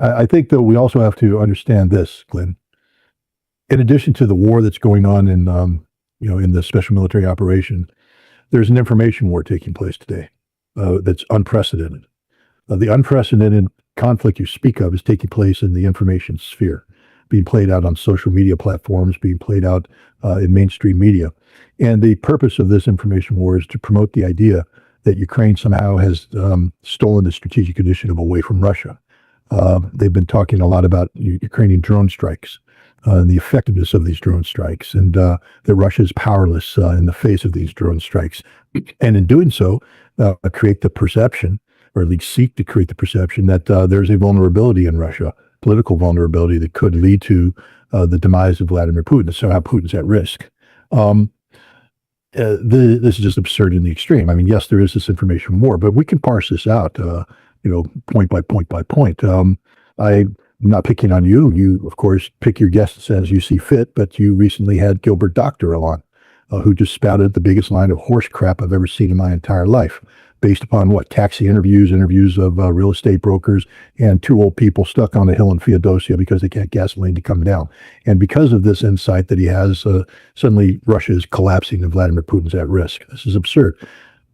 I think that we also have to understand this, Glenn. In addition to the war that's going on in, in the special military operation, there's an information war taking place today that's unprecedented. The unprecedented conflict you speak of is taking place in the information sphere, being played out on social media platforms, being played out in mainstream media. And the purpose of this information war is to promote the idea that Ukraine somehow has stolen the strategic initiative away from Russia. They've been talking a lot about Ukrainian drone strikes and the effectiveness of these drone strikes, and that Russia is powerless in the face of these drone strikes. And in doing so, create the perception, or at least seek to create the perception, that there's a vulnerability in Russia, political vulnerability that could lead to the demise of Vladimir Putin. So how Putin's at risk. This is just absurd in the extreme. I mean, yes, there is this information war, but we can parse this out, point by point by point. I'm not picking on you. You, of course, pick your guests as you see fit, but you recently had Gilbert Doctor on, who just spouted the biggest line of horse crap I've ever seen in my entire life, based upon what? Taxi interviews of real estate brokers, and two old people stuck on a hill in Feodosia because they can't gasoline to come down. And because of this insight that he has, suddenly Russia is collapsing and Vladimir Putin's at risk. This is absurd.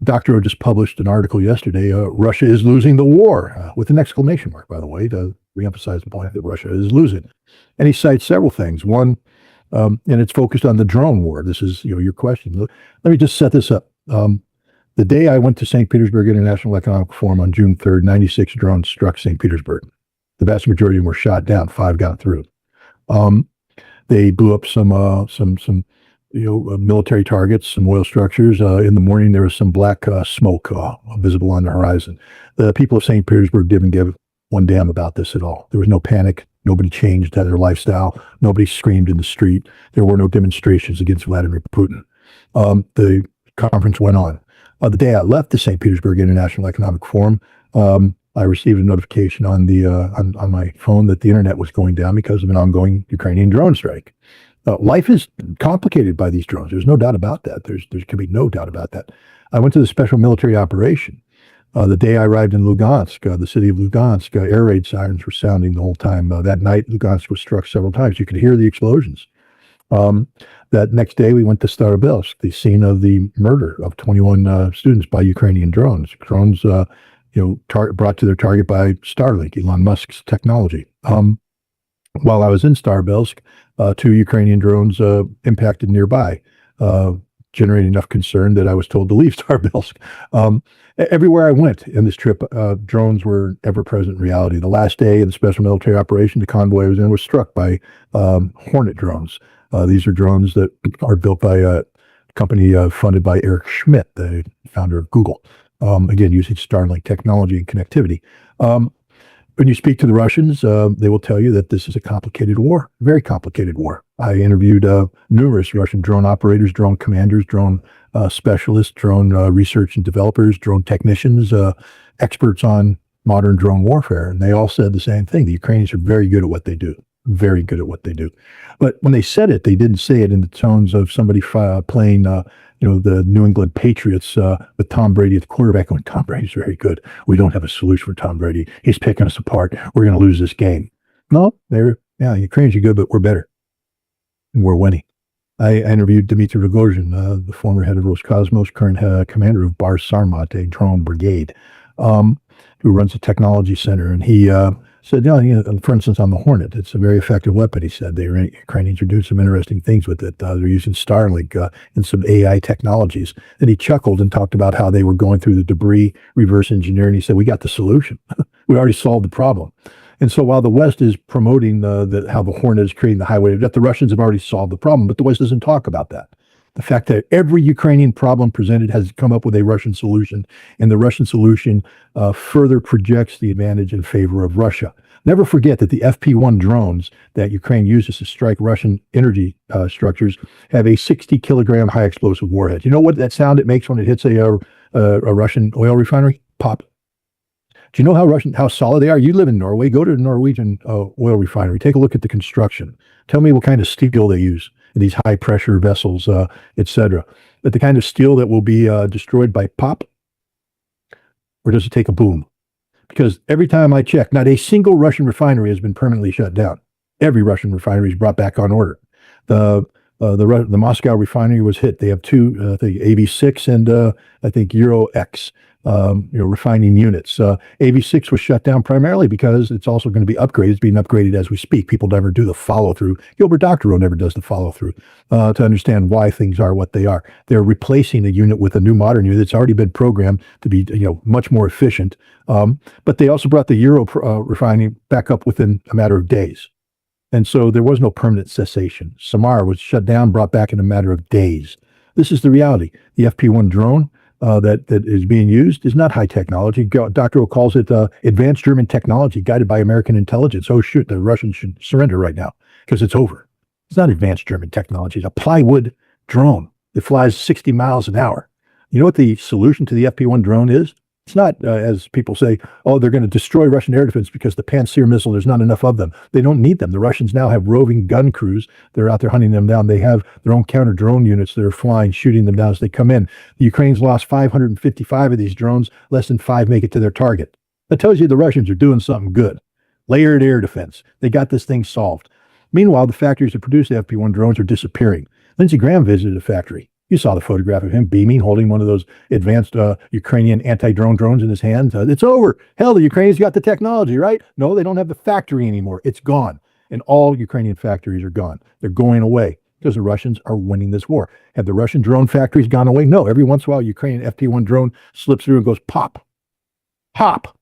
Dr. O just published an article yesterday, Russia is losing the war, with an exclamation mark, by the way, to reemphasize the point that Russia is losing. And he cites several things. One, and it's focused on the drone war. This is your question. Let me just set this up. The day I went to St. Petersburg International Economic Forum on June 3rd, 96 drones struck St. Petersburg. The vast majority of them were shot down. 5 got through. They blew up some military targets, some oil structures. In the morning, there was some black smoke visible on the horizon. The people of St. Petersburg didn't give one damn about this at all. There was no panic. Nobody changed their lifestyle. Nobody screamed in the street. There were no demonstrations against Vladimir Putin. The conference went on. The day I left the St. Petersburg International Economic Forum, I received a notification on my phone that the internet was going down because of an ongoing Ukrainian drone strike. Life is complicated by these drones. There's no doubt about that. There can be no doubt about that. I went to the special military operation. The day I arrived in Lugansk, the city of Lugansk, air raid sirens were sounding the whole time. That night, Lugansk was struck several times. You could hear the explosions. That next day, we went to Starobelsk, the scene of the murder of 21 students by Ukrainian drones. Drones, brought to their target by Starlink, Elon Musk's technology. While I was in Starobelsk, 2 Ukrainian drones impacted nearby, generating enough concern that I was told to leave Starobelsk. Everywhere I went in this trip, drones were ever-present reality. The last day of the special military operation, the convoy I was in was struck by Hornet drones. These are drones that are built by a company funded by Eric Schmidt, the founder of Google, again, using Starlink technology and connectivity. When you speak to the Russians, they will tell you that this is a complicated war, very complicated war. I interviewed numerous Russian drone operators, drone commanders, drone specialists, drone research and developers, drone technicians, experts on modern drone warfare. And they all said the same thing. The Ukrainians are very good at what they do. Very good at what they do. But when they said it, they didn't say it in the tones of somebody playing, the New England Patriots with Tom Brady at the quarterback. Going, Tom Brady's very good. We don't have a solution for Tom Brady. He's picking us apart. We're going to lose this game. No, the Ukrainians are good, but we're better. And we're winning. I interviewed Dmitry Rogozhin, the former head of Roscosmos, current commander of Bar Sarmat, a drone brigade, who runs a technology center. And he said, for instance, on the Hornet, it's a very effective weapon. He said the Ukrainians are doing some interesting things with it. They're using Starlink and some AI technologies. And he chuckled and talked about how they were going through the debris reverse engineering. He said, we got the solution. We already solved the problem. And so while the West is promoting how the Hornet is creating the highway, that the Russians have already solved the problem, but the West doesn't talk about that. The fact that every Ukrainian problem presented has come up with a Russian solution, and the Russian solution further projects the advantage in favor of Russia. Never forget that the FP-1 drones that Ukraine uses to strike Russian energy structures have a 60-kilogram high explosive warhead. You know what that sound it makes when it hits a Russian oil refinery? Pop. Do you know how solid they are? You live in Norway. Go to a Norwegian oil refinery. Take a look at the construction. Tell me what kind of steel they use in these high-pressure vessels, etc. But the kind of steel that will be destroyed by pop, or does it take a boom? because every time I check, not a single Russian refinery has been permanently shut down. Every Russian refinery is brought back on order. The Moscow refinery was hit. They have two, the AV6 and I think Euro X, refining units. AV6 was shut down primarily because it's also going to be upgraded. It's being upgraded as we speak. People never do the follow through. Gilbert Doctorow never does the follow through to understand why things are what they are. They're replacing a unit with a new modern unit that's already been programmed to be much more efficient. But they also brought the Euro refining back up within a matter of days. And so there was no permanent cessation. Samar was shut down, brought back in a matter of days. This is the reality. The FP1 drone that is being used is not high technology. Dr. calls it advanced German technology guided by American intelligence. Oh, shoot, the Russians should surrender right now because it's over. It's not advanced German technology. It's a plywood drone that flies 60 miles an hour. You know what the solution to the FP1 drone is? It's not, as people say, oh, they're going to destroy Russian air defense because the Pantsir missile, there's not enough of them. They don't need them. The Russians now have roving gun crews. They're out there hunting them down. They have their own counter drone units that are flying, shooting them down as they come in. The Ukrainians lost 555 of these drones. Less than 5 make it to their target. That tells you the Russians are doing something good. Layered air defense. They got this thing solved. Meanwhile, the factories that produce the FP1 drones are disappearing. Lindsey Graham visited a factory. You saw the photograph of him beaming, holding one of those advanced Ukrainian anti-drone drones in his hand. It's over. Hell, the Ukrainians got the technology, right? No, they don't have the factory anymore. It's gone. And all Ukrainian factories are gone. They're going away because the Russians are winning this war. Have the Russian drone factories gone away? No. Every once in a while, Ukrainian FP1 drone slips through and goes pop. Pop.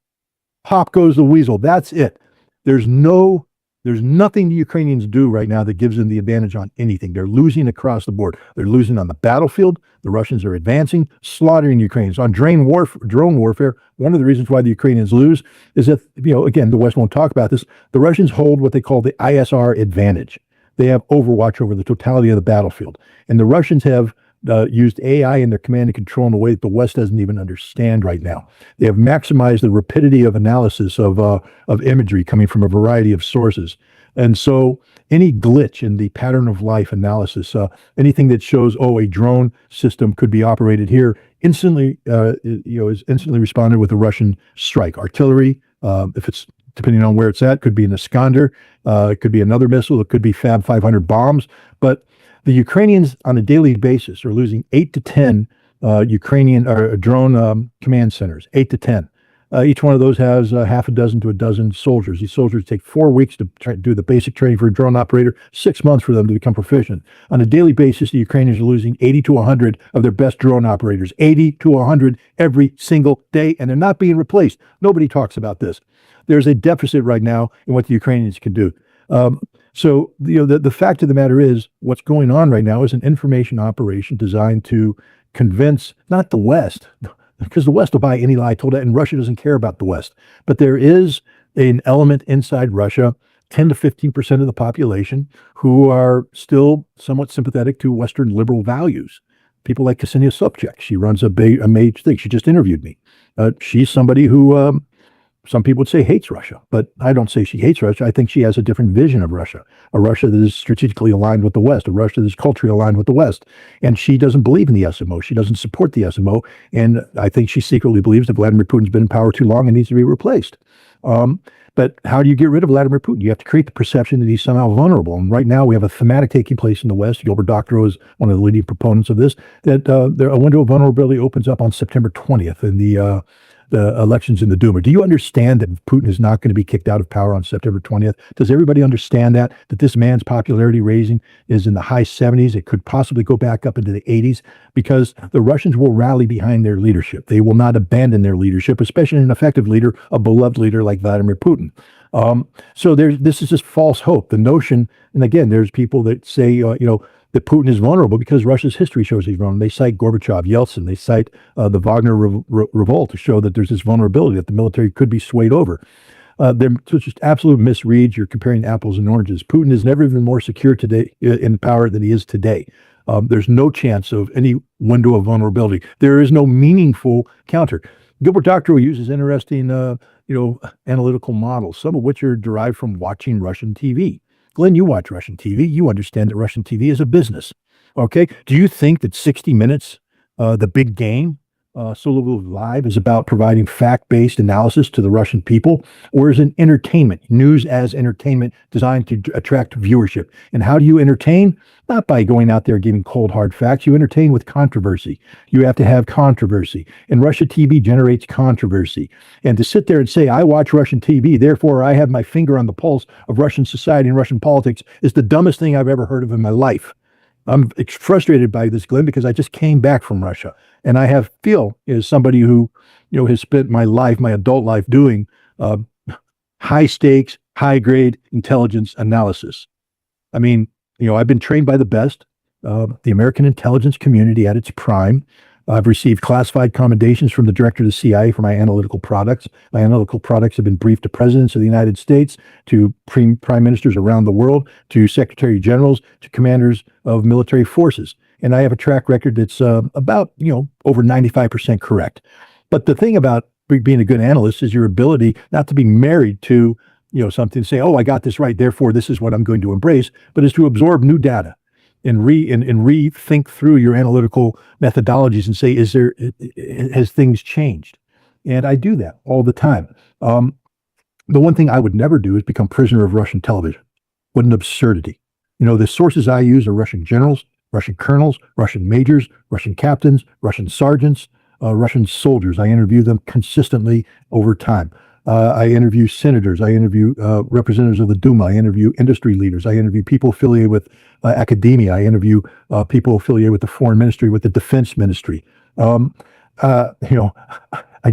Pop goes the weasel. That's it. There's nothing the Ukrainians do right now that gives them the advantage on anything. They're losing across the board. They're losing on the battlefield. The Russians are advancing, slaughtering Ukrainians. On drone warfare, one of the reasons why the Ukrainians lose is that, again, the West won't talk about this. The Russians hold what they call the ISR advantage. They have overwatch over the totality of the battlefield. And the Russians have used AI in their command and control in a way that the West doesn't even understand right now. They have maximized the rapidity of analysis of imagery coming from a variety of sources. And so any glitch in the pattern of life analysis, anything that shows, a drone system could be operated here, instantly, is instantly responded with a Russian strike. Artillery, if it's depending on where it's at, could be an Iskander, it could be another missile, it could be Fab 500 bombs, but the Ukrainians on a daily basis are losing 8 to 10 Ukrainian drone command centers, 8 to 10. Each one of those has half a dozen to a dozen soldiers. These soldiers take 4 weeks to do the basic training for a drone operator, 6 months for them to become proficient. On a daily basis, the Ukrainians are losing 80 to 100 of their best drone operators, 80 to 100 every single day, and they're not being replaced. Nobody talks about this. There's a deficit right now in what the Ukrainians can do. So the fact of the matter is, what's going on right now is an information operation designed to convince not the West, because the West will buy any lie told, and Russia doesn't care about the West. But there is an element inside Russia, 10 to 15% of the population, who are still somewhat sympathetic to Western liberal values. People like Ksenia Sobchak. She runs a major thing. She just interviewed me. She's somebody who some people would say hates Russia, but I don't say she hates Russia. I think she has a different vision of Russia, a Russia that is strategically aligned with the West, a Russia that is culturally aligned with the West. And she doesn't believe in the SMO. She doesn't support the SMO. And I think she secretly believes that Vladimir Putin's been in power too long and needs to be replaced. But how do you get rid of Vladimir Putin? You have to create the perception that he's somehow vulnerable. And right now we have a thematic taking place in the West. Gilbert Doctorow is one of the leading proponents of this, that a window of vulnerability opens up on September 20th in the elections in the Duma. Do you understand that Putin is not going to be kicked out of power on September 20th? Does everybody understand that this man's popularity raising is in the high 70s? It could possibly go back up into the 80s because the Russians will rally behind their leadership. They will not abandon their leadership, especially an effective leader, a beloved leader like Vladimir Putin. So this is just false hope. The notion, and again, there's people that say, that Putin is vulnerable because Russia's history shows he's vulnerable. They cite Gorbachev, Yeltsin. They cite the Wagner revolt to show that there's this vulnerability, that the military could be swayed over. They're just absolute misreads. You're comparing apples and oranges. Putin has never been more secure today in power than he is today. There's no chance of any window of vulnerability. There is no meaningful counter. Gilbert Doctorow uses interesting, analytical models, some of which are derived from watching Russian TV. Glenn, you watch Russian TV. You understand that Russian TV is a business. Okay. Do you think that 60 Minutes, the big game, Solo Live is about providing fact-based analysis to the Russian people, or is it entertainment, news as entertainment designed to attract viewership? And how do you entertain? Not by going out there giving cold, hard facts. You entertain with controversy. You have to have controversy. And Russia TV generates controversy. And to sit there and say, I watch Russian TV, therefore I have my finger on the pulse of Russian society and Russian politics is the dumbest thing I've ever heard of in my life. I'm frustrated by this, Glenn, because I just came back from Russia, and I feel as somebody who, has spent my life, my adult life, doing high stakes, high grade intelligence analysis. I mean, I've been trained by the best, the American intelligence community at its prime. I've received classified commendations from the director of the CIA for my analytical products. My analytical products have been briefed to presidents of the United States, to prime ministers around the world, to secretary generals, to commanders of military forces. And I have a track record that's about, over 95% correct. But the thing about being a good analyst is your ability not to be married to, something to say, oh, I got this right, therefore this is what I'm going to embrace, but is to absorb new data and rethink through your analytical methodologies and say, has things changed? And I do that all the time. The one thing I would never do is become prisoner of Russian television. What an absurdity. The sources I use are Russian generals, Russian colonels, Russian majors, Russian captains, Russian sergeants, Russian soldiers. I interview them consistently over time. I interview senators. I interview representatives of the Duma. I interview industry leaders. I interview people affiliated with academia. I interview people affiliated with the foreign ministry, with the defense ministry. I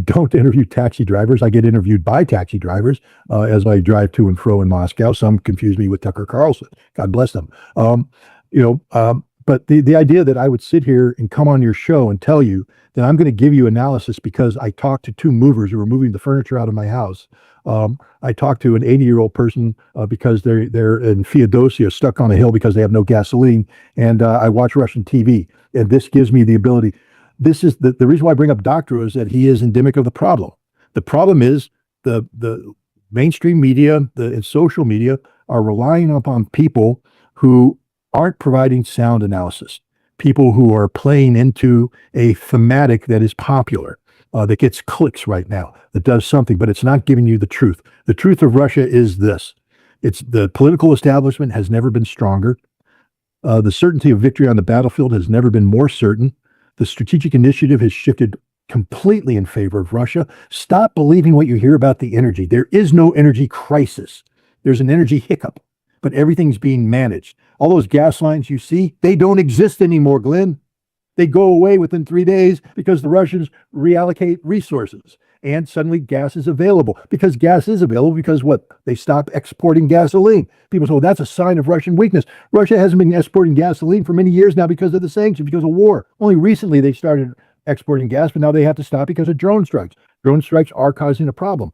don't interview taxi drivers. I get interviewed by taxi drivers as I drive to and fro in Moscow. Some confuse me with Tucker Carlson. God bless them. But the idea that I would sit here and come on your show and tell you that I'm going to give you analysis because I talked to two movers who were moving the furniture out of my house. I talked to an 80-year-old person because they're in Feodosia, stuck on a hill because they have no gasoline. And I watch Russian TV. And this gives me the ability. This is the reason why I bring up Doctorow is that he is endemic of the problem. The problem is the mainstream media and social media are relying upon people who aren't providing sound analysis, people who are playing into a thematic that is popular, that gets clicks right now, that does something, but it's not giving you the truth. The truth of Russia is this. It's the political establishment has never been stronger. The certainty of victory on the battlefield has never been more certain. The strategic initiative has shifted completely in favor of Russia. Stop believing what you hear about the energy. There is no energy crisis. There's an energy hiccup, but everything's being managed. All those gas lines you see, they don't exist anymore, Glenn. They go away within 3 days because the Russians reallocate resources and suddenly gas is available. Because gas is available because what? They stop exporting gasoline. People say, well, that's a sign of Russian weakness. Russia hasn't been exporting gasoline for many years now because of the sanctions, because of war. Only recently they started exporting gas, but now they have to stop because of drone strikes. Drone strikes are causing a problem.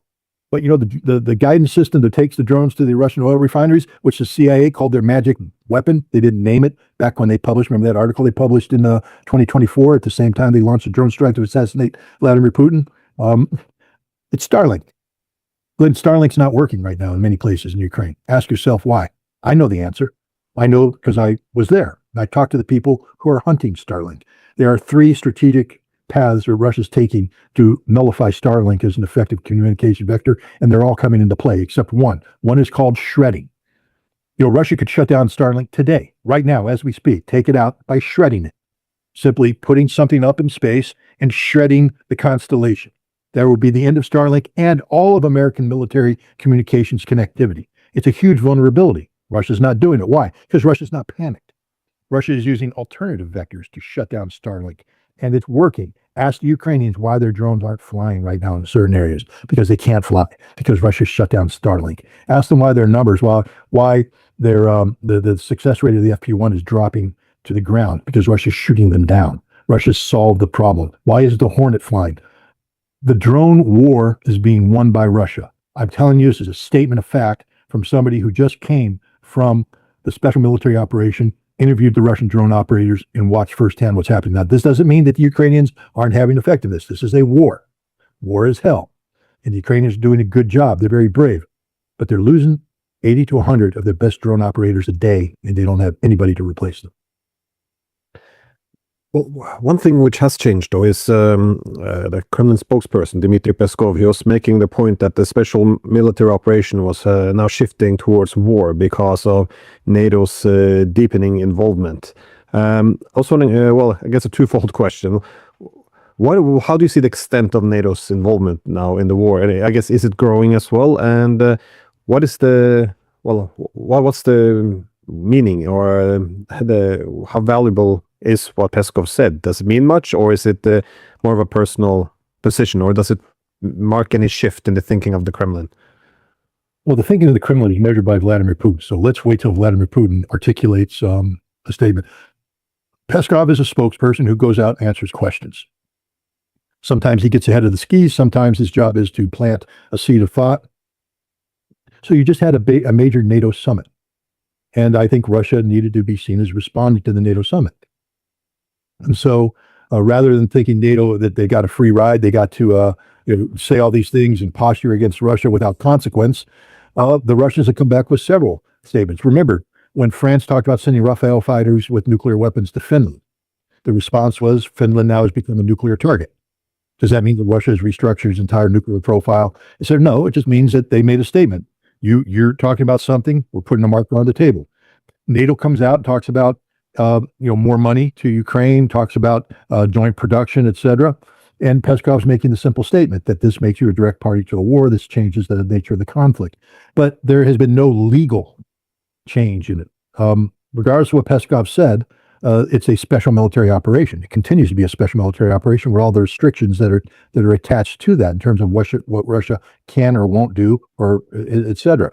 But the guidance system that takes the drones to the Russian oil refineries, which the CIA called their magic weapon, they didn't name it back when they published. Remember that article they published in 2024 at the same time they launched a drone strike to assassinate Vladimir Putin? It's Starlink. Glenn, Starlink's not working right now in many places in Ukraine. Ask yourself why. I know the answer. I know because I was there. I talked to the people who are hunting Starlink. There are 3 strategic paths that Russia's taking to nullify Starlink as an effective communication vector, and they're all coming into play except one. One is called shredding. Russia could shut down Starlink today, right now, as we speak, take it out by shredding it. Simply putting something up in space and shredding the constellation. That would be the end of Starlink and all of American military communications connectivity. It's a huge vulnerability. Russia's not doing it. Why? Because Russia's not panicked. Russia is using alternative vectors to shut down Starlink, and it's working. Ask the Ukrainians why their drones aren't flying right now in certain areas, because they can't fly, because Russia shut down Starlink. Ask them why their numbers, why their the success rate of the FP1 is dropping to the ground, because Russia's shooting them down. Russia's solved the problem. Why is the Hornet flying? The drone war is being won by Russia. I'm telling you, this is a statement of fact from somebody who just came from the special military operation, interviewed the Russian drone operators, and watched firsthand what's happening. Now, this doesn't mean that the Ukrainians aren't having effectiveness. This is a war. War is hell. And the Ukrainians are doing a good job. They're very brave. But they're losing 80 to 100 of their best drone operators a day, and they don't have anybody to replace them. Well, one thing which has changed, though, is the Kremlin spokesperson, Dmitry Peskov. He was making the point that the special military operation was now shifting towards war because of NATO's deepening involvement. I was wondering, well, I guess a twofold question. How do you see the extent of NATO's involvement now in the war? And I guess, is it growing as well? And what's the meaning, or how valuable is what Peskov said? Does it mean much, or is it more of a personal position, or does it mark any shift in the thinking of the Kremlin? Well, the thinking of the Kremlin is measured by Vladimir Putin. So let's wait till Vladimir Putin articulates a statement. Peskov is a spokesperson who goes out and answers questions. Sometimes he gets ahead of the skis. Sometimes his job is to plant a seed of thought. So you just had a major NATO summit. And I think Russia needed to be seen as responding to the NATO summit. And so rather than thinking NATO that they got a free ride, they got to say all these things and posture against Russia without consequence, the Russians have come back with several statements. Remember, when France talked about sending Rafale fighters with nuclear weapons to Finland, the response was Finland now has become a nuclear target. Does that mean that Russia has restructured its entire nuclear profile? They said, no, it just means that they made a statement. You're talking about something, we're putting a marker on the table. NATO comes out and talks about more money to Ukraine, talks about joint production, etc. And Peskov's making the simple statement that this makes you a direct party to a war. This changes the nature of the conflict. But there has been no legal change in it. Regardless of what Peskov said, it's a special military operation. It continues to be a special military operation with all the restrictions that are attached to that in terms of what Russia can or won't do, or et cetera.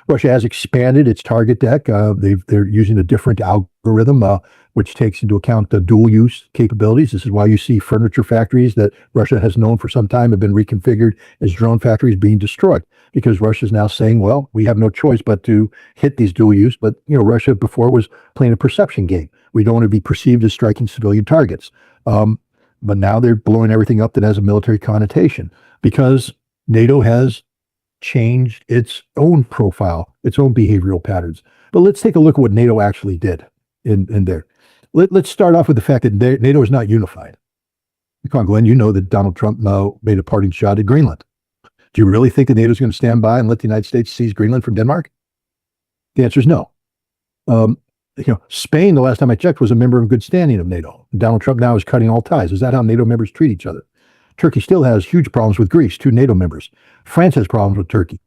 Russia has expanded its target deck. They're using a different algorithm, which takes into account the dual use capabilities. This is why you see furniture factories that Russia has known for some time have been reconfigured as drone factories being destroyed, because Russia is now saying, well, we have no choice but to hit these dual use. But Russia before was playing a perception game. We don't want to be perceived as striking civilian targets. But now they're blowing everything up that has a military connotation, because NATO has changed its own profile, its own behavioral patterns. But let's take a look at what NATO actually did in there. Let's start off with the fact that NATO is not unified. Come on, Glenn, you know that Donald Trump now made a parting shot at Greenland. Do you really think that NATO is going to stand by and let the United States seize Greenland from Denmark? The answer is no. Spain, the last time I checked, was a member in good standing of NATO. Donald Trump now is cutting all ties. Is that how NATO members treat each other? Turkey still has huge problems with Greece, two NATO members. France has problems with Turkey.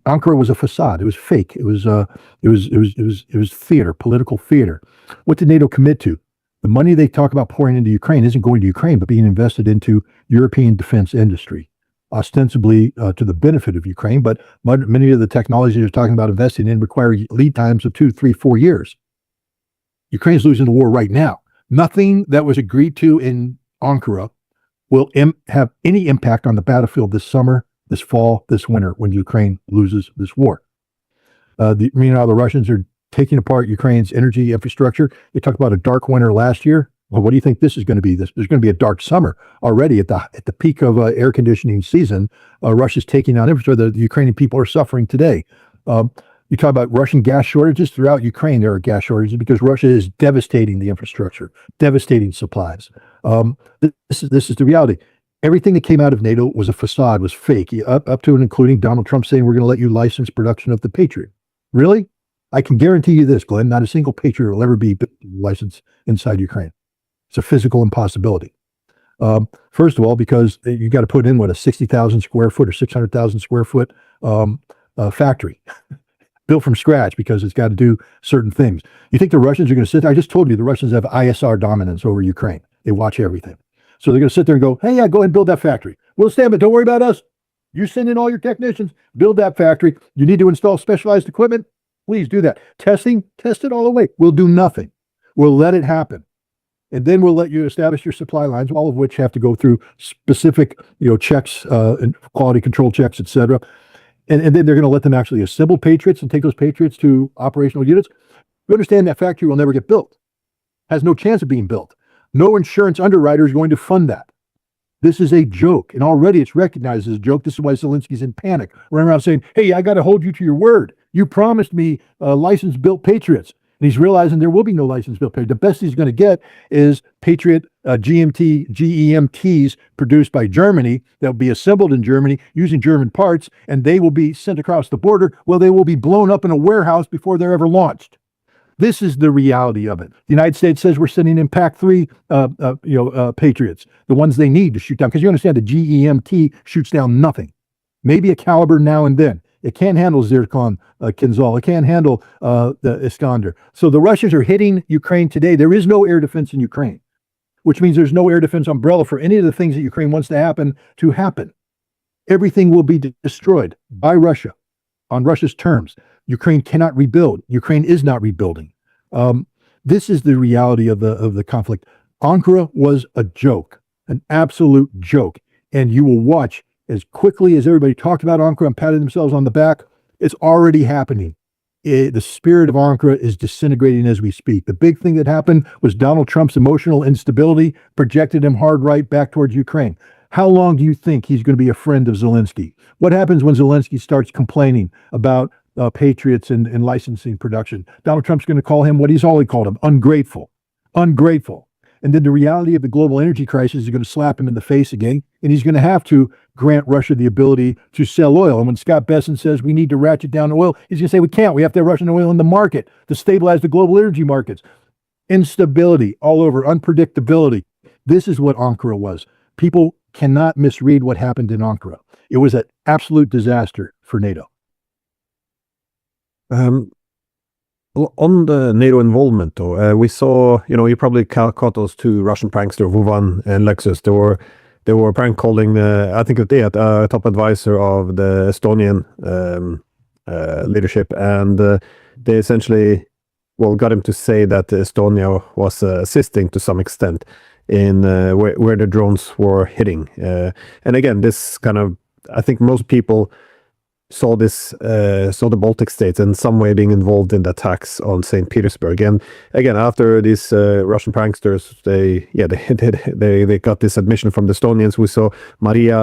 Ankara was a facade. It was fake. It was theater, political theater. What did NATO commit to? The money they talk about pouring into Ukraine isn't going to Ukraine, but being invested into European defense industry, ostensibly to the benefit of Ukraine. But many of the technologies they're talking about investing in require lead times of 2, 3, 4 years. Ukraine's losing the war right now. Nothing that was agreed to in Ankara will have any impact on the battlefield this summer, this fall, this winter, when Ukraine loses this war. The Russians are taking apart Ukraine's energy infrastructure. They talked about a dark winter last year. Well, what do you think this is going to be? There's going to be a dark summer already at the peak of air conditioning season. Russia's taking out infrastructure. The Ukrainian people are suffering today. You talk about Russian gas shortages throughout Ukraine. There are gas shortages because Russia is devastating the infrastructure, devastating supplies. This is the reality. Everything that came out of NATO was a facade, was fake, up to and including Donald Trump saying we're going to let you license production of the Patriot. Really? I can guarantee you this, Glenn, not a single Patriot will ever be licensed inside Ukraine. It's a physical impossibility. First of all, because you got to put in, a 60,000 square foot or 600,000 square foot factory built from scratch, because it's got to do certain things. You think the Russians are going to sit there? I just told you the Russians have ISR dominance over Ukraine. They watch everything. So they're going to sit there and go, hey, yeah, go ahead and build that factory. We'll stand, but don't worry about us. You send in all your technicians, build that factory. You need to install specialized equipment. Please do that. Test it all the way. We'll do nothing. We'll let it happen. And then we'll let you establish your supply lines, all of which have to go through specific, checks, and quality control checks, et cetera. And then they're going to let them actually assemble Patriots and take those Patriots to operational units. You understand that factory will never get built. Has no chance of being built. No insurance underwriter is going to fund that. This is a joke, and already it's recognized as a joke. This is why Zelensky's in panic, running around saying, hey, I got to hold you to your word. You promised me licensed built Patriots. And he's realizing there will be no license built Patriot. The best he's going to get is Patriot GEMTs produced by Germany that will be assembled in Germany using German parts, and they will be sent across the border. Well, they will be blown up in a warehouse before they're ever launched. This is the reality of it. The United States says we're sending in PAC-3 Patriots, the ones they need to shoot down. Because you understand the GEMT shoots down nothing. Maybe a caliber now and then. It can't handle Zircon Kinzhal. It can't handle the Iskander. So the Russians are hitting Ukraine today. There is no air defense in Ukraine, which means there's no air defense umbrella for any of the things that Ukraine wants to happen. Everything will be destroyed by Russia on Russia's terms. Ukraine cannot rebuild. Ukraine is not rebuilding. This is the reality of the conflict. Ankara was a joke, an absolute joke. And you will watch as quickly as everybody talked about Ankara and patted themselves on the back, it's already happening. The spirit of Ankara is disintegrating as we speak. The big thing that happened was Donald Trump's emotional instability projected him hard right back towards Ukraine. How long do you think he's going to be a friend of Zelensky? What happens when Zelensky starts complaining about patriots and licensing production? Donald Trump's going to call him what he's always called him, ungrateful. And then the reality of the global energy crisis is going to slap him in the face again, and he's going to have to grant Russia the ability to sell oil. And when Scott Besson says we need to ratchet down oil, he's going to say we can't. We have to have Russian oil in the market to stabilize the global energy markets. Instability all over, unpredictability. This is what Ankara was. People cannot misread what happened in Ankara. It was an absolute disaster for NATO. On the NATO involvement, though, we saw, you probably caught those two Russian pranksters, Vuvan and Lexus. They were prank calling, I think they had a top advisor of the Estonian leadership, and they essentially, got him to say that Estonia was assisting to some extent in where the drones were hitting. And again, this kind of, I think most people saw the Baltic states in some way being involved in the attacks on St. Petersburg. And again, after these Russian pranksters, they got this admission from the Estonians. We saw Maria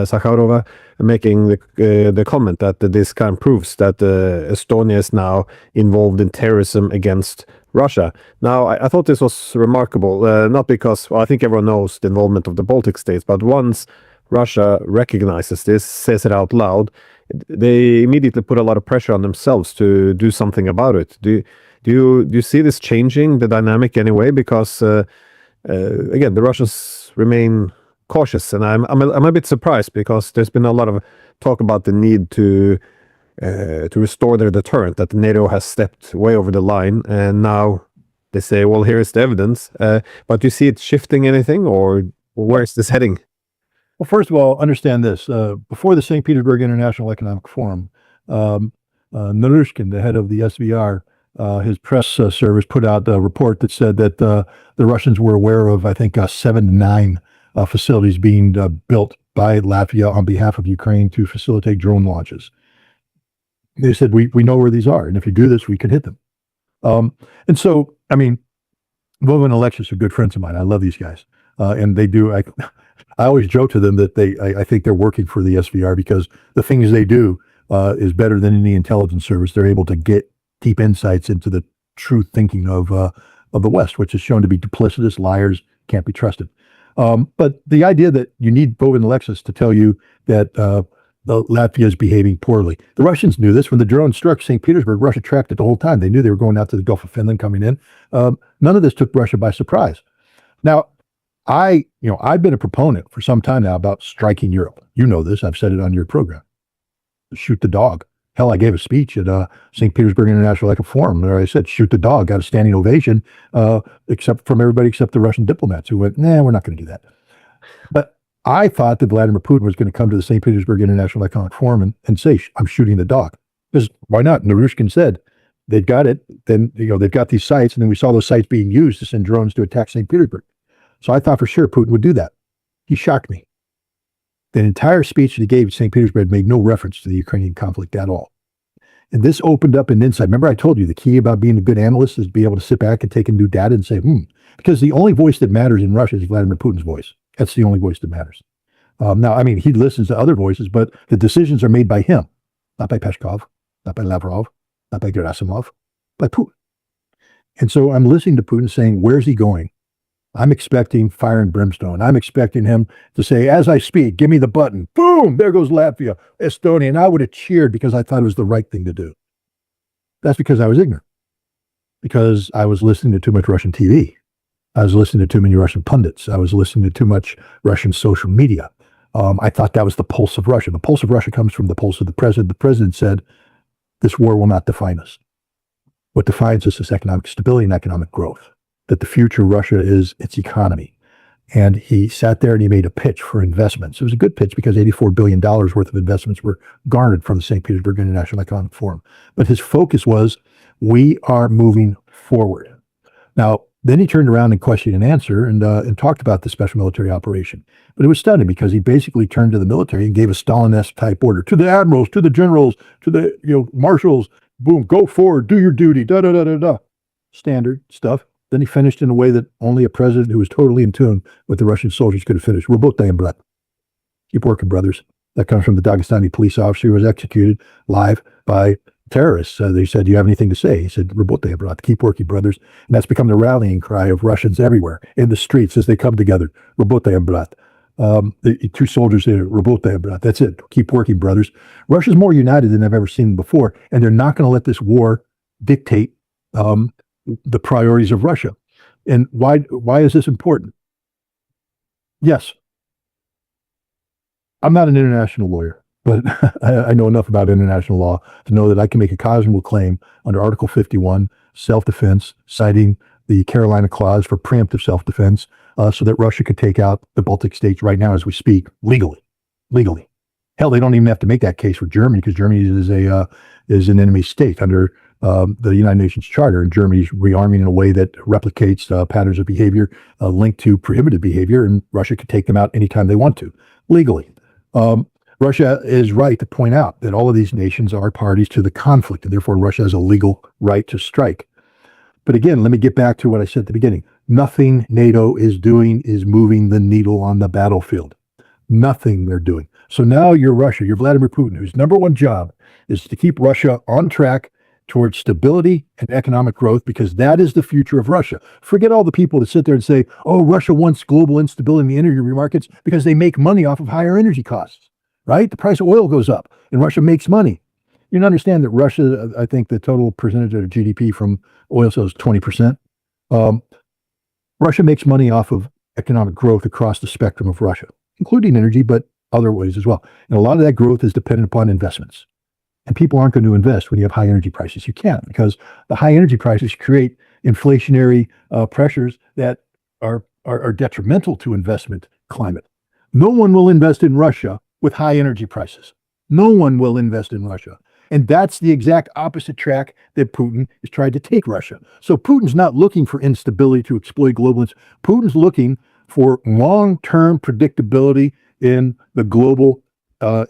Zakharova making the comment that this kind of proves that Estonia is now involved in terrorism against Russia. Now, I thought this was remarkable, not because, I think everyone knows the involvement of the Baltic states, but once Russia recognizes this, says it out loud, they immediately put a lot of pressure on themselves to do something about it. Do you see this changing the dynamic anyway? Because again, the Russians remain cautious, and I'm a bit surprised because there's been a lot of talk about the need to restore their deterrent, that NATO has stepped way over the line, and now they say, well, here's the evidence. But do you see it shifting anything, or where is this heading? Well, first of all, understand this. Before the St. Petersburg International Economic Forum, Narushkin, the head of the SVR, his press service put out a report that said that the Russians were aware of, I think, 7 to 9 facilities being built by Latvia on behalf of Ukraine to facilitate drone launches. They said, we know where these are, and if you do this, we can hit them. And so, I mean, Vova and Alexis are good friends of mine. I love these guys. And they do, I always joke to them that I think they're working for the SVR because the things they do is better than any intelligence service. They're able to get deep insights into the true thinking of the West, which is shown to be duplicitous, liars, can't be trusted. But the idea that you need Vova and Alexis to tell you that Latvia is behaving poorly. The Russians knew this. When the drone struck St. Petersburg, Russia tracked it the whole time. They knew they were going out to the Gulf of Finland coming in. None of this took Russia by surprise. Now, I've been a proponent for some time now about striking Europe. You know this. I've said it on your program. Shoot the dog. Hell, I gave a speech at St. Petersburg International Economic Forum where I said, shoot the dog, got a standing ovation, except from everybody except the Russian diplomats who went, nah, we're not going to do that. But I thought that Vladimir Putin was going to come to the St. Petersburg International Economic Forum and say, I'm shooting the dog. Because why not? Narushkin said they've got it. Then, they've got these sites, and then we saw those sites being used to send drones to attack St. Petersburg. So I thought for sure Putin would do that. He shocked me. The entire speech that he gave at St. Petersburg made no reference to the Ukrainian conflict at all. And this opened up an insight. Remember I told you the key about being a good analyst is to be able to sit back and take in new data and say, because the only voice that matters in Russia is Vladimir Putin's voice. That's the only voice that matters. Now, I mean, he listens to other voices, but the decisions are made by him, not by Peskov, not by Lavrov, not by Gerasimov, by Putin. And so I'm listening to Putin saying, where's he going? I'm expecting fire and brimstone. I'm expecting him to say, as I speak, give me the button. Boom, there goes Latvia, Estonia. And I would have cheered because I thought it was the right thing to do. That's because I was ignorant, because I was listening to too much Russian TV. I was listening to too many Russian pundits. I was listening to too much Russian social media. I thought that was the pulse of Russia. The pulse of Russia comes from the pulse of the president. The president said, this war will not define us. What defines us is economic stability and economic growth, that the future of Russia is its economy. And he sat there and he made a pitch for investments. It was a good pitch because $84 billion worth of investments were garnered from the St. Petersburg International Economic Forum. But his focus was, we are moving forward. Now, then he turned around and questioned and answered and talked about the special military operation. But it was stunning because he basically turned to the military and gave a Stalin-esque type order to the admirals, to the generals, to the marshals. Boom, go forward, do your duty, da-da-da-da-da. Standard stuff. Then he finished in a way that only a president who was totally in tune with the Russian soldiers could have finished. Работаем, брат. Keep working, brothers. That comes from the Dagestani police officer who was executed live by terrorists. They said, do you have anything to say? He said, Работаем, брат. Keep working, brothers. And that's become the rallying cry of Russians everywhere in the streets as they come together. Работаем, брат. The two soldiers there, Работаем, брат. That's it. Keep working, brothers. Russia's more united than I've ever seen before, and they're not going to let this war dictate the priorities of Russia. And why is this important? Yes, I'm not an international lawyer, but I know enough about international law to know that I can make a cognizable claim under Article 51, self-defense, citing the Carolina Clause for preemptive self-defense, so that Russia could take out the Baltic states right now as we speak, legally. Hell, they don't even have to make that case for Germany because Germany is an enemy state under the United Nations Charter, and Germany's rearming in a way that replicates patterns of behavior linked to prohibited behavior, and Russia could take them out anytime they want to, legally. Russia is right to point out that all of these nations are parties to the conflict, and therefore Russia has a legal right to strike. But again, let me get back to what I said at the beginning. Nothing NATO is doing is moving the needle on the battlefield. Nothing they're doing. So now you're Russia, you're Vladimir Putin, whose number one job is to keep Russia on track towards stability and economic growth, because that is the future of Russia. Forget all the people that sit there and say, oh, Russia wants global instability in the energy markets because they make money off of higher energy costs, right? The price of oil goes up and Russia makes money. You don't understand that Russia, I think the total percentage of GDP from oil sales is 20%. Russia makes money off of economic growth across the spectrum of Russia, including energy, but other ways as well. And a lot of that growth is dependent upon investments. And people aren't going to invest when you have high energy prices. You can't, because the high energy prices create inflationary pressures that are detrimental to investment climate. No one will invest in Russia with high energy prices. No one will invest in Russia. And that's the exact opposite track that Putin is trying to take Russia. So Putin's not looking for instability to exploit global. Putin's looking for long-term predictability in the global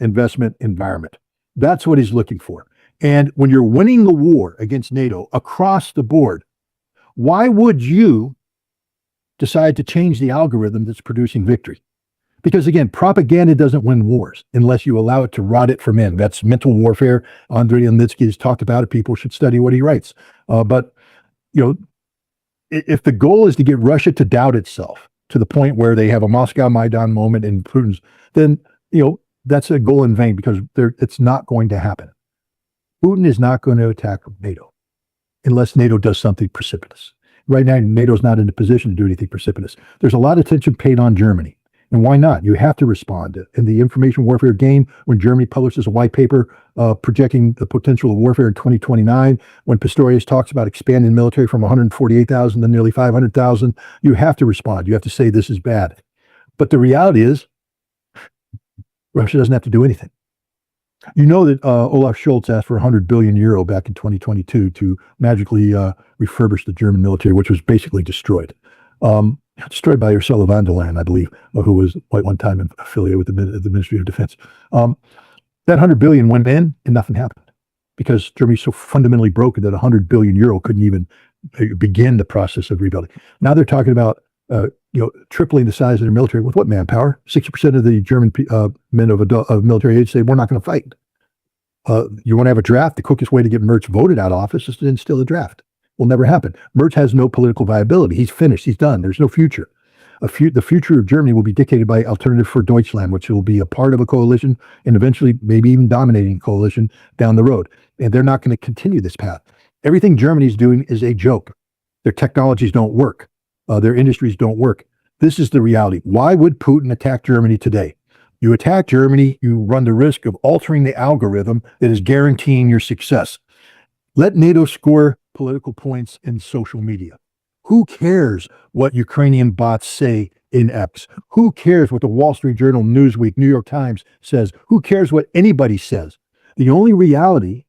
investment environment. That's what he's looking for. And when you're winning the war against NATO across the board, why would you decide to change the algorithm that's producing victory? Because again, propaganda doesn't win wars unless you allow it to rot it from in. That's mental warfare. Andrei Levitsky has talked about it. People should study what he writes. But if the goal is to get Russia to doubt itself to the point where they have a Moscow Maidan moment in Putin's, then that's a goal in vain, because it's not going to happen. Putin is not going to attack NATO unless NATO does something precipitous. Right now, NATO's not in a position to do anything precipitous. There's a lot of attention paid on Germany. And why not? You have to respond. In the information warfare game, when Germany publishes a white paper projecting the potential of warfare in 2029, when Pistorius talks about expanding the military from 148,000 to nearly 500,000, you have to respond. You have to say this is bad. But the reality is, Russia doesn't have to do anything. You know that Olaf Scholz asked for 100 billion euro back in 2022 to magically refurbish the German military, which was basically destroyed. Destroyed by Ursula von der Leyen, I believe, who was at one time affiliated with the Ministry of Defense. That 100 billion went in and nothing happened, because Germany's so fundamentally broken that 100 billion euro couldn't even begin the process of rebuilding. Now they're talking about tripling the size of their military with what manpower? 60% of the German men of military age say we're not going to fight. You want to have a draft? The quickest way to get Merz voted out of office is to instill a draft. will never happen. Merz has no political viability. He's finished. He's done. There's no future. The future of Germany will be dictated by Alternative for Deutschland, which will be a part of a coalition and eventually maybe even dominating coalition down the road. And they're not going to continue this path. Everything Germany's doing is a joke. Their technologies don't work. Their industries don't work. This is the reality. Why would Putin attack Germany today? You attack Germany, you run the risk of altering the algorithm that is guaranteeing your success. Let NATO score political points in social media. Who cares what Ukrainian bots say in X? Who cares what the Wall Street Journal, Newsweek, New York Times says? Who cares what anybody says? The only reality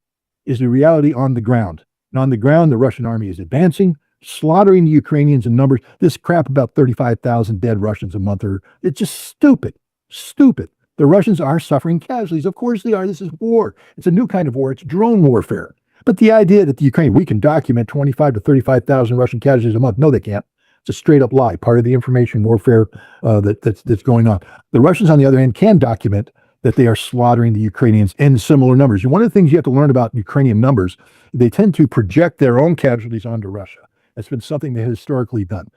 is the reality on the ground. And on the ground, the Russian army is advancing, slaughtering the Ukrainians in numbers. This crap about 35,000 dead Russians a month, it's just stupid. Stupid. The Russians are suffering casualties. Of course they are. This is war. It's a new kind of war. It's drone warfare. But the idea that the Ukraine, we can document 25 to 35,000 Russian casualties a month. No, they can't. It's a straight up lie. Part of the information warfare that's going on. The Russians, on the other hand, can document that they are slaughtering the Ukrainians in similar numbers. One of the things you have to learn about Ukrainian numbers, they tend to project their own casualties onto Russia. That's been something they have historically done.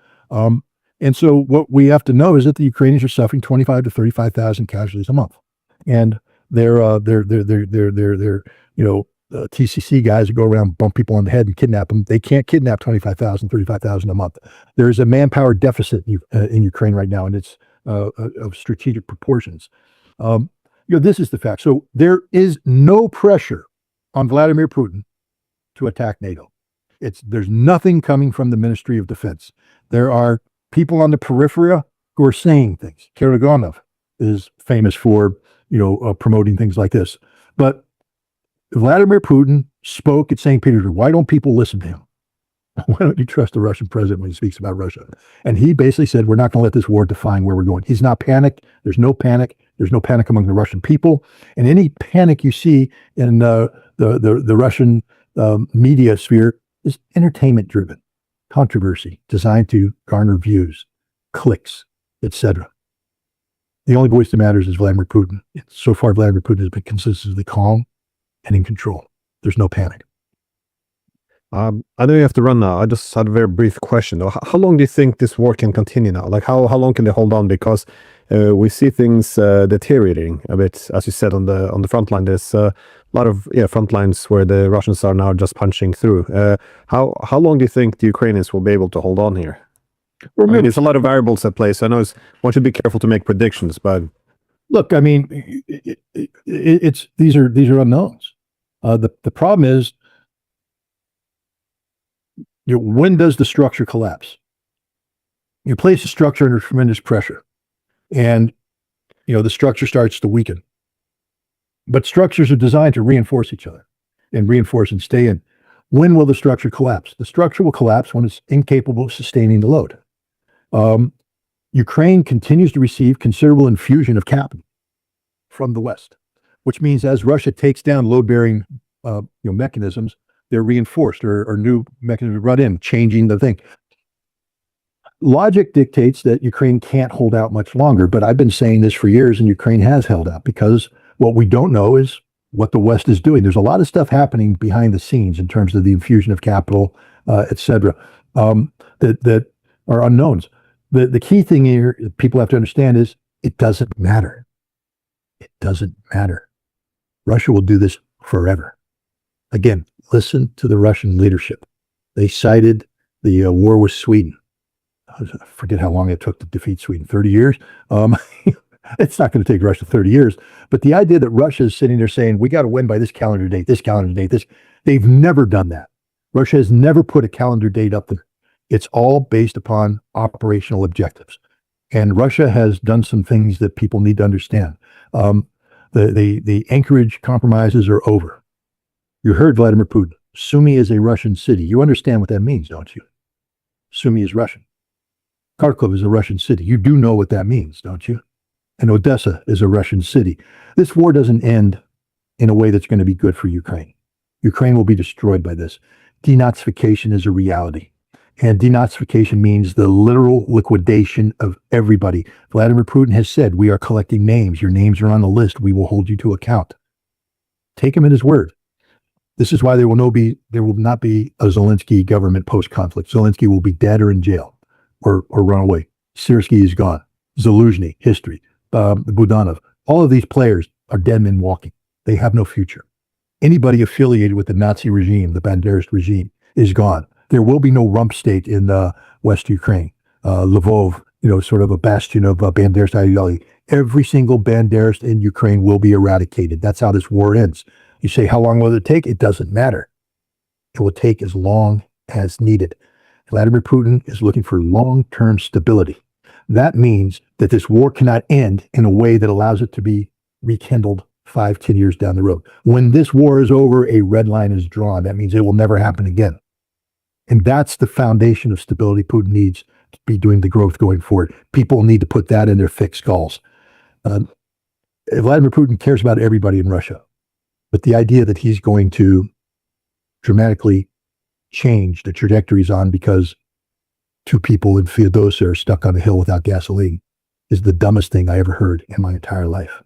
And so what we have to know is that the Ukrainians are suffering 25 to 35,000 casualties a month. And they're TCC guys who go around, bump people on the head and kidnap them. They can't kidnap 25,000, 35,000 a month. There's a manpower deficit in Ukraine right now, and it's of strategic proportions. This is the fact. So there is no pressure on Vladimir Putin to attack NATO. There's nothing coming from the Ministry of Defense. There are people on the periphery who are saying things. Karaganov is famous for, promoting things like this. But Vladimir Putin spoke at St. Petersburg. Why don't people listen to him? Why don't you trust the Russian president when he speaks about Russia? And he basically said, we're not going to let this war define where we're going. He's not panicked. There's no panic. There's no panic among the Russian people. And any panic you see in the Russian media sphere is entertainment driven. Controversy designed to garner views, clicks, etc. The only voice that matters is Vladimir Putin. So far, Vladimir Putin has been consistently calm and in control. There's no panic. I know you have to run now. I just had a very brief question though. How long do you think this war can continue now? Like how long can they hold on? Because we see things deteriorating a bit, as you said on the front line. There's a lot of front lines where the Russians are now just punching through. How long do you think the Ukrainians will be able to hold on here? Remember, there's a lot of variables at play, so I know one should be careful to make predictions. But look, I mean, these are unknowns. The problem is, when does the structure collapse? You place the structure under tremendous pressure, and the structure starts to weaken. But structures are designed to reinforce each other and reinforce and stay in. When will the structure collapse? The structure will collapse when it's incapable of sustaining the load. Ukraine continues to receive considerable infusion of capital from the West, which means as Russia takes down load-bearing mechanisms, they're reinforced or new mechanisms run in, changing the thing. Logic dictates that Ukraine can't hold out much longer, but I've been saying this for years, and Ukraine has held out because what we don't know is what the West is doing. There's a lot of stuff happening behind the scenes in terms of the infusion of capital, et cetera, that are unknowns. The key thing here people have to understand is it doesn't matter. It doesn't matter. Russia will do this forever. Again, listen to the Russian leadership. They cited the war with Sweden. I forget how long it took to defeat Sweden, 30 years. It's not going to take Russia 30 years. But the idea that Russia is sitting there saying, we got to win by this calendar date, they've never done that. Russia has never put a calendar date up there. It's all based upon operational objectives. And Russia has done some things that people need to understand. The Anchorage compromises are over. You heard Vladimir Putin. Sumy is a Russian city. You understand what that means, don't you? Sumy is Russian. Kharkov is a Russian city. You do know what that means, don't you? And Odessa is a Russian city. This war doesn't end in a way that's going to be good for Ukraine. Ukraine will be destroyed by this. Denazification is a reality. And denazification means the literal liquidation of everybody. Vladimir Putin has said, we are collecting names. Your names are on the list. We will hold you to account. Take him at his word. This is why there will not be a Zelensky government post-conflict. Zelensky will be dead or in jail or run away. Syrskyi is gone. Zaluzhny, history. Budanov. All of these players are dead men walking. They have no future. Anybody affiliated with the Nazi regime, the Banderist regime, is gone. There will be no rump state in West Ukraine. Lvov, sort of a bastion of Banderist ideology. Every single Banderist in Ukraine will be eradicated. That's how this war ends. You say, how long will it take? It doesn't matter. It will take as long as needed. Vladimir Putin is looking for long-term stability. That means that this war cannot end in a way that allows it to be rekindled 5-10 years down the road. When this war is over, a red line is drawn. That means it will never happen again. And that's the foundation of stability Putin needs to be doing the growth going forward. People need to put that in their thick skulls. Vladimir Putin cares about everybody in Russia. But the idea that he's going to dramatically change the trajectory he's on because two people in Feodosia are stuck on a hill without gasoline is the dumbest thing I ever heard in my entire life.